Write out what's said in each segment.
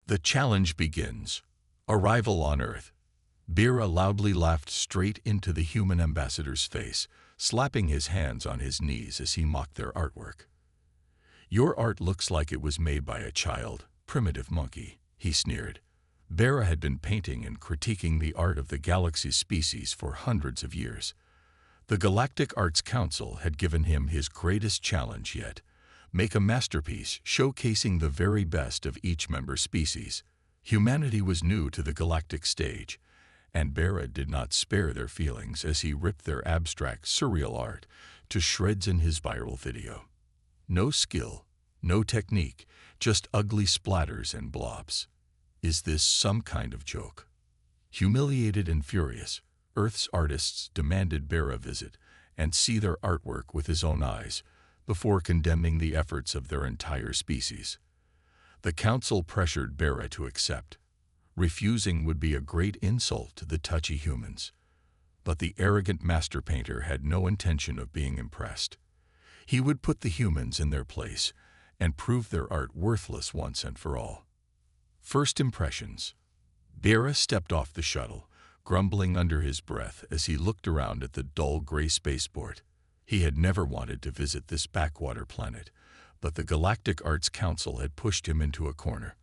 The challenge begins. Arrival on Earth. Bera loudly laughed straight into the human ambassador's face, slapping his hands on his knees as he mocked their artwork. "Your art looks like it was made by a child, primitive monkey," he sneered. Bera had been painting and critiquing the art of the galaxy's species for hundreds of years. The Galactic Arts Council had given him his greatest challenge yet: make a masterpiece showcasing the very best of each member species. Humanity was new to the galactic stage, and Bera did not spare their feelings as he ripped their abstract, surreal art to shreds in his viral video. No skill, no technique, just ugly splatters and blobs. Is this some kind of joke? Humiliated and furious, Earth's artists demanded Bera visit and see their artwork with his own eyes before condemning the efforts of their entire species. The council pressured Bera to accept. Refusing would be a great insult to the touchy humans. But the arrogant master painter had no intention of being impressed. He would put the humans in their place and prove their art worthless once and for all. First impressions. Bera stepped off the shuttle, grumbling under his breath as he looked around at the dull gray spaceport. He had never wanted to visit this backwater planet, but the Galactic Arts Council had pushed him into a corner.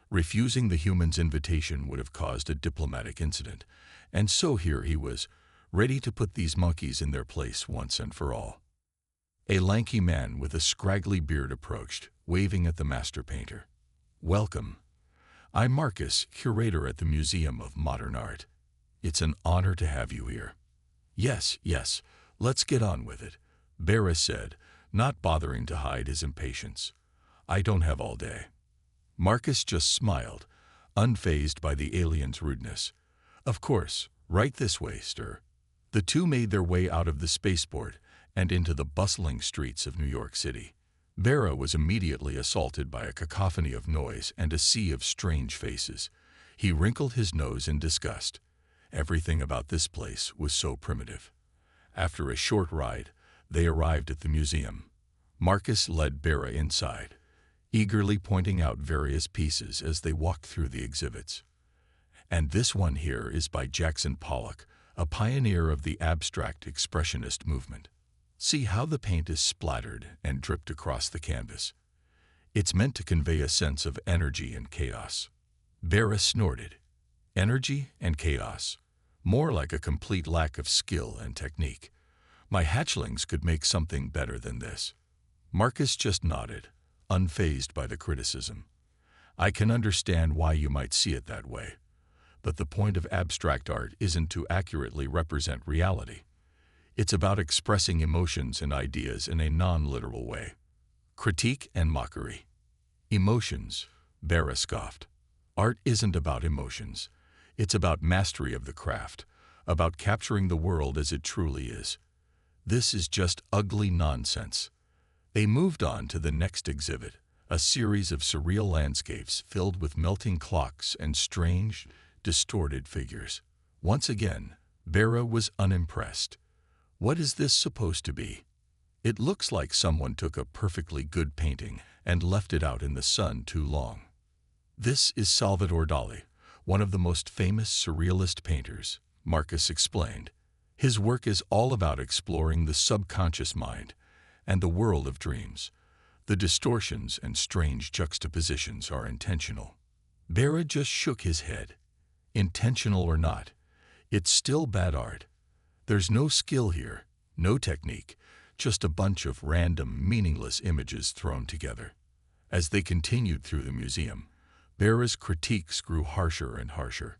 Refusing the humans' invitation would have caused a diplomatic incident, and so here he was, ready to put these monkeys in their place once and for all. A lanky man with a scraggly beard approached, waving at the master painter. "Welcome. I'm Marcus, curator at the Museum of Modern Art. It's an honor to have you here." Yes, let's get on with it," Bera said, not bothering to hide his impatience. "I don't have all day." Marcus just smiled, unfazed by the alien's rudeness. "Of course, right this way, sir." The two made their way out of the spaceport and into the bustling streets of New York City. Bera was immediately assaulted by a cacophony of noise and a sea of strange faces. He wrinkled his nose in disgust. Everything about this place was so primitive. After a short ride, they arrived at the museum. Marcus led Bera inside, eagerly pointing out various pieces as they walked through the exhibits. "And this one here is by Jackson Pollock, a pioneer of the abstract expressionist movement. See how the paint is splattered and dripped across the canvas. It's meant to convey a sense of energy and chaos." Bera snorted. Energy and chaos. More like a complete lack of skill and technique. "My hatchlings could make something better than this." Marcus just nodded, unfazed by the criticism. "I can understand why you might see it that way. But the point of abstract art isn't to accurately represent reality. It's about expressing emotions and ideas in a non-literal way." Critique and mockery. "Emotions," Bera scoffed. "Art isn't about emotions. It's about mastery of the craft, about capturing the world as it truly is. This is just ugly nonsense." They moved on to the next exhibit, a series of surreal landscapes filled with melting clocks and strange, distorted figures. Once again, Bera was unimpressed. "What is this supposed to be? It looks like someone took a perfectly good painting and left it out in the sun too long." "This is Salvador Dali, one of the most famous surrealist painters," Marcus explained. "His work is all about exploring the subconscious mind and the world of dreams. The distortions and strange juxtapositions are intentional." Bera just shook his head. Intentional or not, it's still bad art. There's no skill here, no technique, just a bunch of random, meaningless images thrown together. As they continued through the museum, Bera's critiques grew harsher and harsher.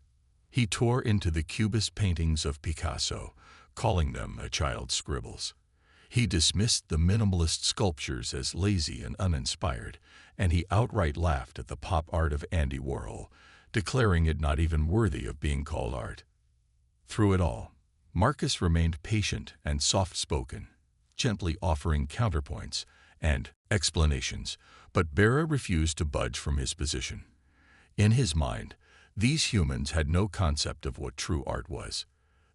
He tore into the Cubist paintings of Picasso, calling them a child's scribbles. He dismissed the minimalist sculptures as lazy and uninspired, and he outright laughed at the pop art of Andy Warhol, declaring it not even worthy of being called art. Through it all, Marcus remained patient and soft-spoken, gently offering counterpoints and explanations, but Bera refused to budge from his position. In his mind, these humans had no concept of what true art was.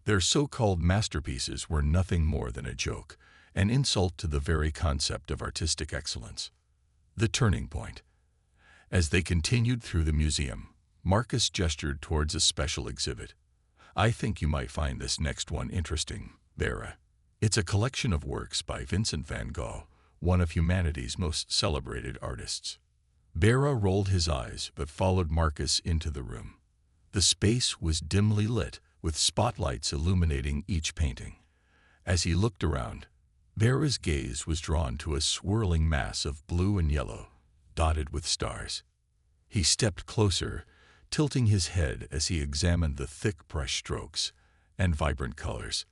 Their so-called masterpieces were nothing more than a joke, an insult to the very concept of artistic excellence. The turning point. As they continued through the museum, Marcus gestured towards a special exhibit. "I think you might find this next one interesting, Vera. It's a collection of works by Vincent van Gogh, one of humanity's most celebrated artists." Vera rolled his eyes but followed Marcus into the room. The space was dimly lit, with spotlights illuminating each painting. As he looked around, Vera's gaze was drawn to a swirling mass of blue and yellow, dotted with stars. He stepped closer, tilting his head as he examined the thick brush strokes and vibrant colors.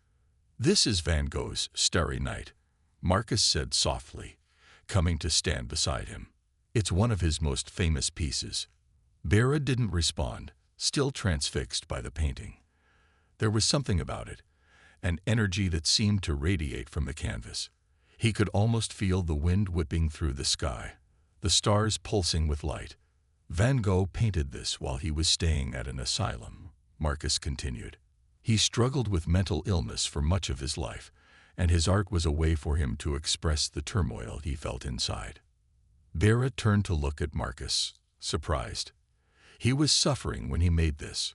"This is Van Gogh's Starry Night," Marcus said softly, coming to stand beside him. "It's one of his most famous pieces." Vera didn't respond, still transfixed by the painting. There was something about it, an energy that seemed to radiate from the canvas. He could almost feel the wind whipping through the sky, the stars pulsing with light. "Van Gogh painted this while he was staying at an asylum," Marcus continued. "He struggled with mental illness for much of his life, and his art was a way for him to express the turmoil he felt inside." Vera turned to look at Marcus, surprised. He was suffering when he made this.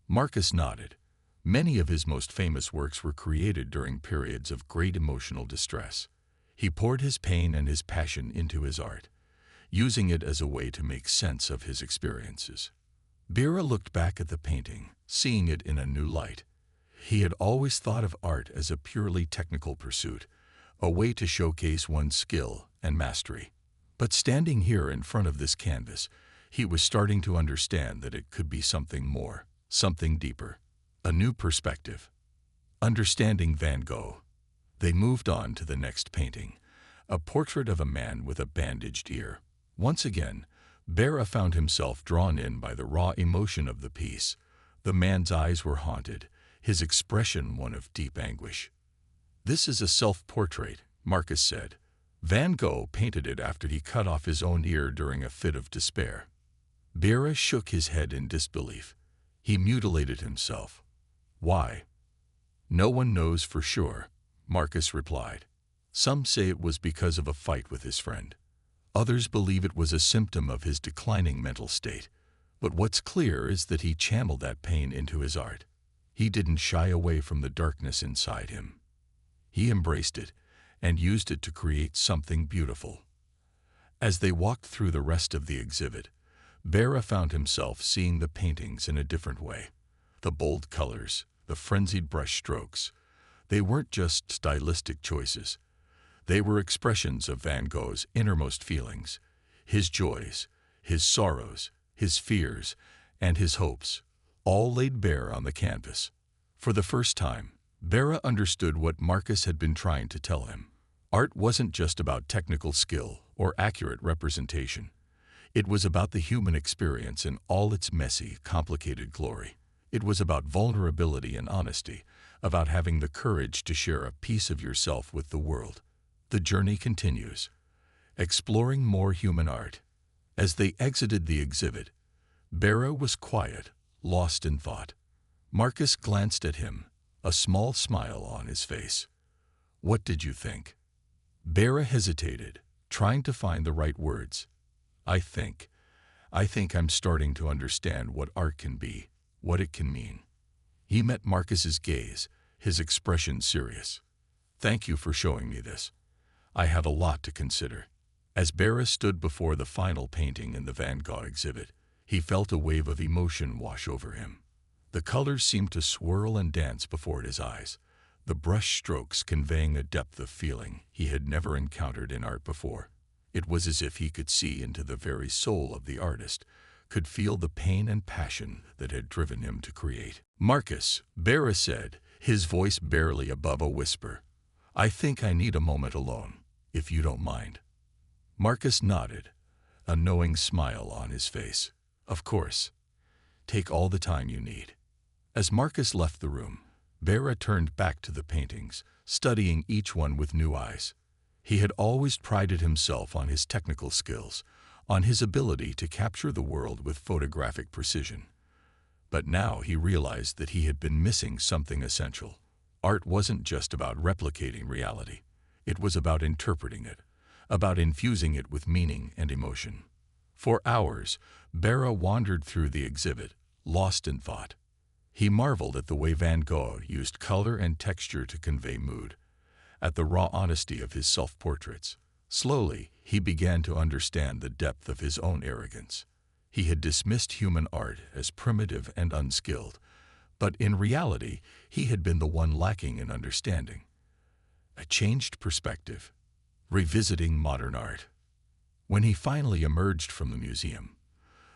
Marcus nodded. Many of his most famous works were created during periods of great emotional distress. He poured his pain and his passion into his art, using it as a way to make sense of his experiences. Vera looked back at the painting, seeing it in a new light. He had always thought of art as a purely technical pursuit, a way to showcase one's skill and mastery. But standing here in front of this canvas, he was starting to understand that it could be something more, something deeper, a new perspective. Understanding Van Gogh. They moved on to the next painting, a portrait of a man with a bandaged ear. Once again, Vera found himself drawn in by the raw emotion of the piece. The man's eyes were haunted, his expression one of deep anguish. "This is a self-portrait," Marcus said. "Van Gogh painted it after he cut off his own ear during a fit of despair." Vera shook his head in disbelief. "He mutilated himself. Why?" "No one knows for sure," Marcus replied. "Some say it was because of a fight with his friend. Others believe it was a symptom of his declining mental state. But what's clear is that he channeled that pain into his art. He didn't shy away from the darkness inside him. He embraced it and used it to create something beautiful." As they walked through the rest of the exhibit, Vera found himself seeing the paintings in a different way. The bold colors, the frenzied brush strokes, they weren't just stylistic choices. They were expressions of Van Gogh's innermost feelings, his joys, his sorrows, his fears, and his hopes, all laid bare on the canvas. For the first time, Vera understood what Marcus had been trying to tell him. Art wasn't just about technical skill or accurate representation. It was about the human experience in all its messy, complicated glory. It was about vulnerability and honesty, about having the courage to share a piece of yourself with the world. The journey continues, exploring more human art. As they exited the exhibit, Vera was quiet, lost in thought. Marcus glanced at him, a small smile on his face. "What did you think?" Vera hesitated, trying to find the right words. I think I'm starting to understand what art can be, what it can mean." He met Marcus's gaze, his expression serious. "Thank you for showing me this. I have a lot to consider." As Vera stood before the final painting in the Van Gogh exhibit, he felt a wave of emotion wash over him. The colors seemed to swirl and dance before his eyes, the brush strokes conveying a depth of feeling he had never encountered in art before. It was as if he could see into the very soul of the artist, could feel the pain and passion that had driven him to create. "Marcus," Vera said, his voice barely above a whisper, "I think I need a moment alone, if you don't mind." Marcus nodded, a knowing smile on his face. "Of course. Take all the time you need." As Marcus left the room, Vera turned back to the paintings, studying each one with new eyes. He had always prided himself on his technical skills, on his ability to capture the world with photographic precision. But now he realized that he had been missing something essential. Art wasn't just about replicating reality. It was about interpreting it, about infusing it with meaning and emotion. For hours, Bera wandered through the exhibit, lost in thought. He marveled at the way Van Gogh used color and texture to convey mood, at the raw honesty of his self-portraits. Slowly, he began to understand the depth of his own arrogance. He had dismissed human art as primitive and unskilled, but in reality, he had been the one lacking in understanding. A changed perspective, revisiting modern art. When he finally emerged from the museum,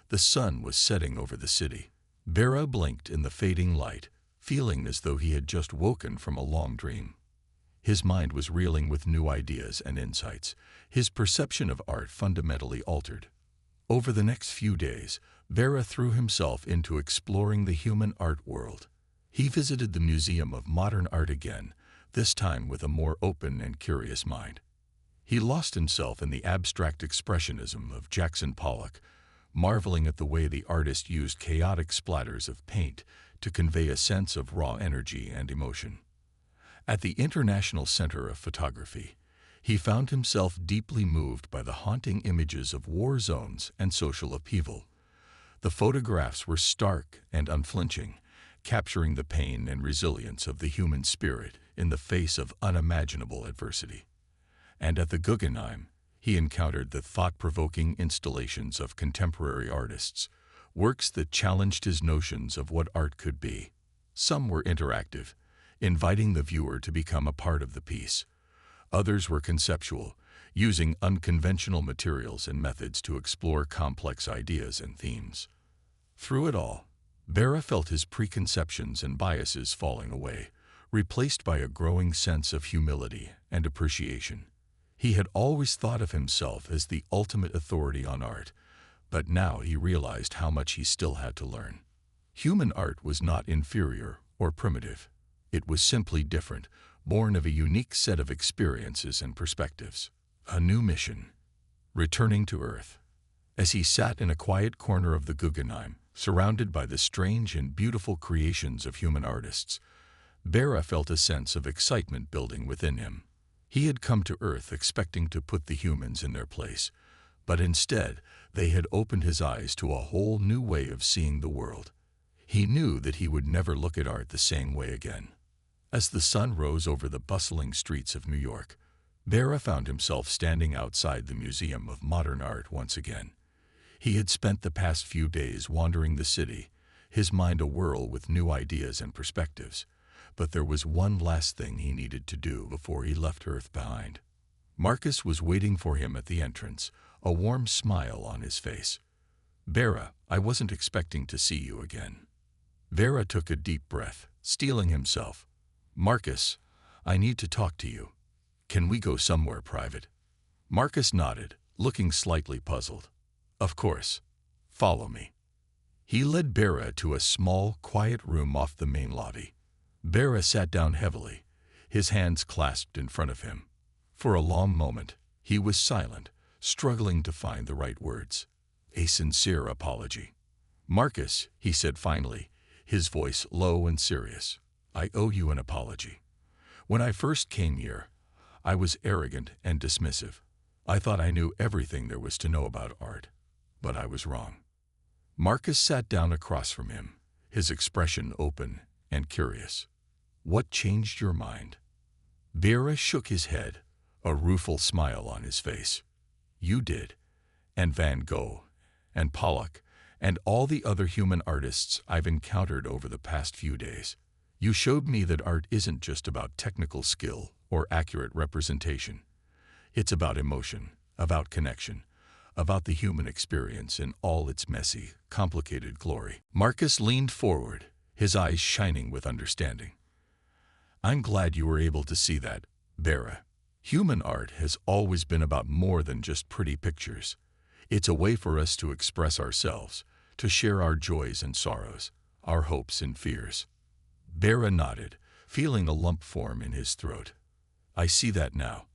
the sun was setting over the city. Bera blinked in the fading light, feeling as though he had just woken from a long dream. His mind was reeling with new ideas and insights, his perception of art fundamentally altered. Over the next few days, Bera threw himself into exploring the human art world. He visited the Museum of Modern Art again, this time with a more open and curious mind. He lost himself in the abstract expressionism of Jackson Pollock, marveling at the way the artist used chaotic splatters of paint to convey a sense of raw energy and emotion. At the International Center of Photography, he found himself deeply moved by the haunting images of war zones and social upheaval. The photographs were stark and unflinching, capturing the pain and resilience of the human spirit in the face of unimaginable adversity. And at the Guggenheim, he encountered the thought-provoking installations of contemporary artists, works that challenged his notions of what art could be. Some were interactive, inviting the viewer to become a part of the piece. Others were conceptual, using unconventional materials and methods to explore complex ideas and themes. Through it all, Bera felt his preconceptions and biases falling away, replaced by a growing sense of humility and appreciation. He had always thought of himself as the ultimate authority on art, but now he realized how much he still had to learn. Human art was not inferior or primitive. It was simply different, born of a unique set of experiences and perspectives. A new mission. Returning to Earth. As he sat in a quiet corner of the Guggenheim, surrounded by the strange and beautiful creations of human artists, Bera felt a sense of excitement building within him. He had come to Earth expecting to put the humans in their place, but instead they had opened his eyes to a whole new way of seeing the world. He knew that he would never look at art the same way again. As the sun rose over the bustling streets of New York, Bera found himself standing outside the Museum of Modern Art once again. He had spent the past few days wandering the city, his mind awhirl with new ideas and perspectives, but there was one last thing he needed to do before he left Earth behind. Marcus was waiting for him at the entrance, a warm smile on his face. "Bera, I wasn't expecting to see you again." Bera took a deep breath, steeling himself. "Marcus, I need to talk to you. Can we go somewhere private?" Marcus nodded, looking slightly puzzled. "Of course. Follow me." He led Bera to a small, quiet room off the main lobby. Bera sat down heavily, his hands clasped in front of him. For a long moment, he was silent, struggling to find the right words. A sincere apology. "Marcus," he said finally, his voice low and serious, "I owe you an apology. When I first came here, I was arrogant and dismissive. I thought I knew everything there was to know about art, but I was wrong." Marcus sat down across from him, his expression open and curious. "What changed your mind?" Bera shook his head, a rueful smile on his face. "You did, and Van Gogh, and Pollock, and all the other human artists I've encountered over the past few days. You showed me that art isn't just about technical skill or accurate representation. It's about emotion, about connection, about the human experience in all its messy, complicated glory." Marcus leaned forward, his eyes shining with understanding. "I'm glad you were able to see that, Bera. Human art has always been about more than just pretty pictures. It's a way for us to express ourselves, to share our joys and sorrows, our hopes and fears." Bera nodded, feeling a lump form in his throat. "I see that now,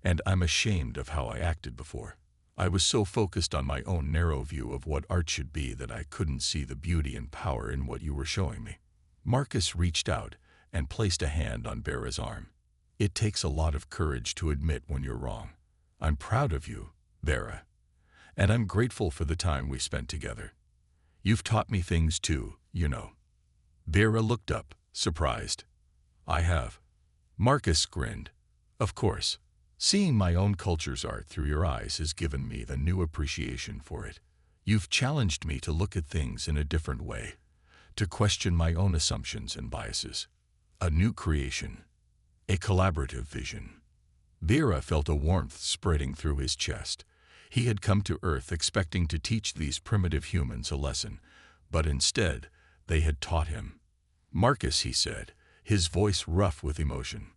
and I'm ashamed of how I acted before. I was so focused on my own narrow view of what art should be that I couldn't see the beauty and power in what you were showing me." Marcus reached out and placed a hand on Bera's arm. "It takes a lot of courage to admit when you're wrong. I'm proud of you, Bera. and I'm grateful for the time we spent together. You've taught me things too, you know. Vera looked up, surprised. I have. Marcus grinned. Of course. Seeing my own culture's art through your eyes has given me the new appreciation for it. You've challenged me to look at things in a different way, to question my own assumptions and biases. A new creation. A collaborative vision. Vera felt a warmth spreading through his chest. He had come to Earth expecting to teach these primitive humans a lesson, but instead, they had taught him. Marcus, he said, his voice rough with emotion.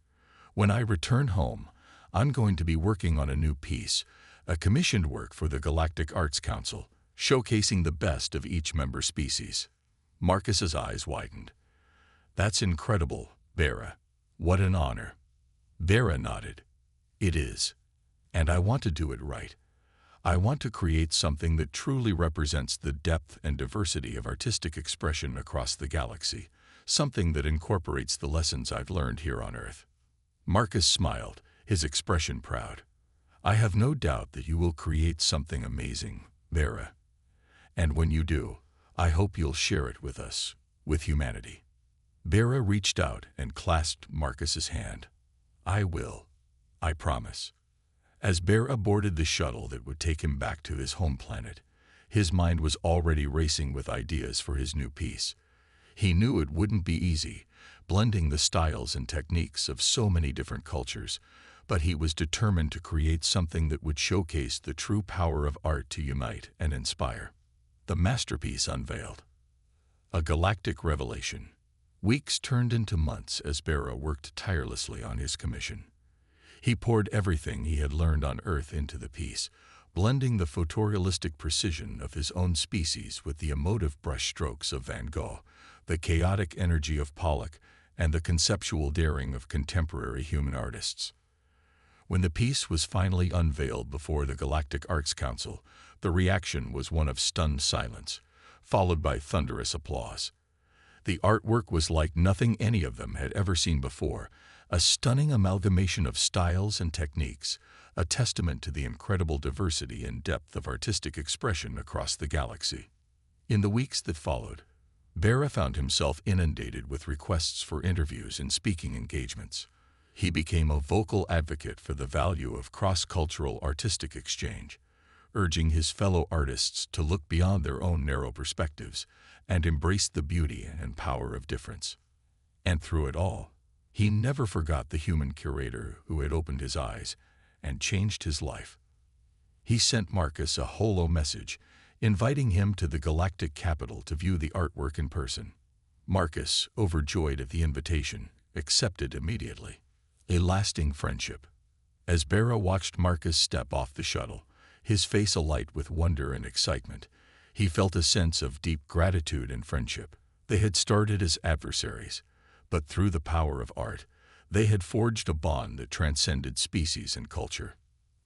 When I return home, I'm going to be working on a new piece, a commissioned work for the Galactic Arts Council, showcasing the best of each member species. Marcus's eyes widened. That's incredible, Vera. What an honor. Vera nodded. It is. And I want to do it right. I want to create something that truly represents the depth and diversity of artistic expression across the galaxy, something that incorporates the lessons I've learned here on Earth. Marcus smiled, his expression proud. I have no doubt that you will create something amazing, Vera. And when you do, I hope you'll share it with us, with humanity. Vera reached out and clasped Marcus's hand. I will. I promise. As Vera boarded the shuttle that would take him back to his home planet, his mind was already racing with ideas for his new piece. He knew it wouldn't be easy, blending the styles and techniques of so many different cultures, but he was determined to create something that would showcase the true power of art to unite and inspire. The masterpiece unveiled. A galactic revelation. Weeks turned into months as Vera worked tirelessly on his commission. He poured everything he had learned on Earth into the piece, blending the photorealistic precision of his own species with the emotive brushstrokes of Van Gogh, the chaotic energy of Pollock, and the conceptual daring of contemporary human artists. When the piece was finally unveiled before the Galactic Arts Council, the reaction was one of stunned silence, followed by thunderous applause. The artwork was like nothing any of them had ever seen before, a stunning amalgamation of styles and techniques, a testament to the incredible diversity and depth of artistic expression across the galaxy. In the weeks that followed, Vera found himself inundated with requests for interviews and speaking engagements. He became a vocal advocate for the value of cross-cultural artistic exchange, urging his fellow artists to look beyond their own narrow perspectives and embrace the beauty and power of difference. And through it all, he never forgot the human curator who had opened his eyes and changed his life. He sent Marcus a holo message, inviting him to the galactic capital to view the artwork in person. Marcus, overjoyed at the invitation, accepted immediately. A lasting friendship. As Vera watched Marcus step off the shuttle, his face alight with wonder and excitement, he felt a sense of deep gratitude and friendship. They had started as adversaries, but through the power of art, they had forged a bond that transcended species and culture.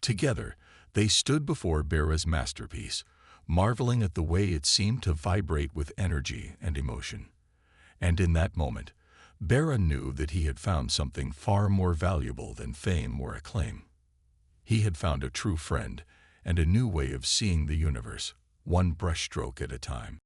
Together, they stood before Vera's masterpiece, marveling at the way it seemed to vibrate with energy and emotion. And in that moment, Vera knew that he had found something far more valuable than fame or acclaim. He had found a true friend and a new way of seeing the universe, one brushstroke at a time.